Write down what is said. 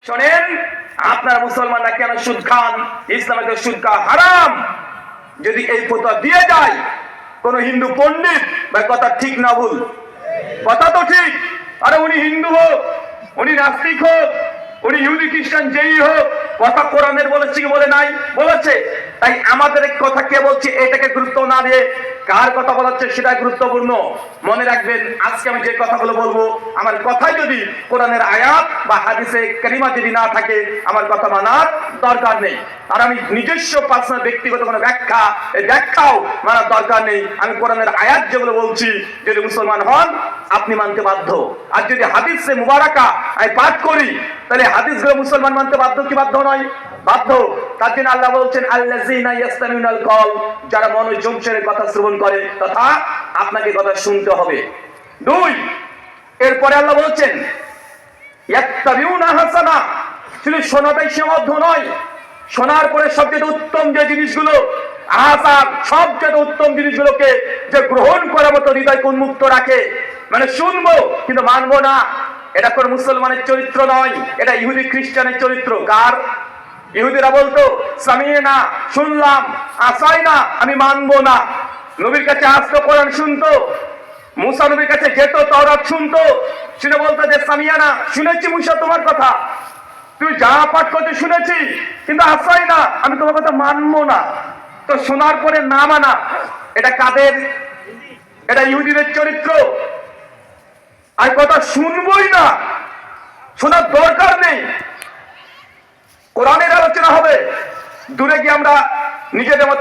শোনেন, আপনারা মুসলমানরা কেন সুদ খান? ইসলামে সুদ খাওয়া হারাম। যদি এই ফতোয়া দিয়ে যায় কোন হিন্দু পণ্ডিত, বা কথা ঠিক না ভুল? কথা তো ঠিক। আরে উনি হিন্দু হোক, উনি নাস্তিক হোক, উনি ইহুদি খ্রিস্টান যেই হোক, কথা কোরআনের বলেছে কি বলে নাই? বলেছে। তাই আমাদের কথা কে বলছে এটাকে গুরুত্ব না দিয়ে কার কথা বলা হচ্ছে সেটা গুরুত্বপূর্ণ। মনে রাখবেন, আজকে আমি যে কথাগুলো বলবো, আমার কথাই যদি কোরআনের আয়াত বা হাদিসে কারিমা যদি না থাকে, আমার কথা মানার দরকার নেই। আর আমি নিজস্ব পার্সোনাল ব্যক্তিগত কোনো ব্যাখ্যা, এই ব্যাখ্যাও মানার দরকার নেই। আমি কোরআনের আয়াত যেগুলো বলছি, যদি মুসলমান হন আপনি মানতে বাধ্য। আর যদি হাদিসে মুবারাকা আমি পাঠ করি, তাহলে হাদিসগুলো মুসলমান মানতে বাধ্য কি বাধ্য নয়? বাধ্য। তার জন্য আল্লাহ বলছেন, আল্লাযীনা ইয়াসতামিউনাল কওল, যারা মনোযোগ সহকারে কথা শ্রবণ করে, তথা আপনাকে কথা শুনতে হবে। 2, এরপরে আল্লাহ বলছেন ইয়াত্তাবিউনা হাসানা, শুধু শোনাটাই সীমাবদ্ধ নয়, শোনার পরে সবচেয়ে উত্তম যে জিনিসগুলো, আসার সবচেয়ে উত্তম জিনিসগুলোকে যে গ্রহণ করার মতো হৃদয়কে উন্মুক্ত রাখে, মানে শুনবো কিন্তু মানবো না, এটা কোন মুসলমানের চরিত্র নয়, এটা ইহুদি খ্রিস্টানের চরিত্র। কার? ইহুদিরা বলতো সামিনা, শুনলাম, আসাই না, আমি মানবো না। নবীর কাছে আসতো, কোরআন শুনতো, মুসা নবীর কাছে যেত, তাওরাত শুনতো, শুনে বলতো যে সামিয়ানা, শুনেছি মুসা তোমার কথা, তুই যা পাঠ করতে শুনেছি, কিন্তু আসাই না, আমি তোমার কথা মানবো না। তো শোনার পরে না মানা, এটা কাদের? এটা ইহুদিদের চরিত্র। আর কথা শুনবই না, শোনার দরকার নেই। কোরআনের আলোচনা হবে, দূরে গিয়ে আমরা নিজেদের মতো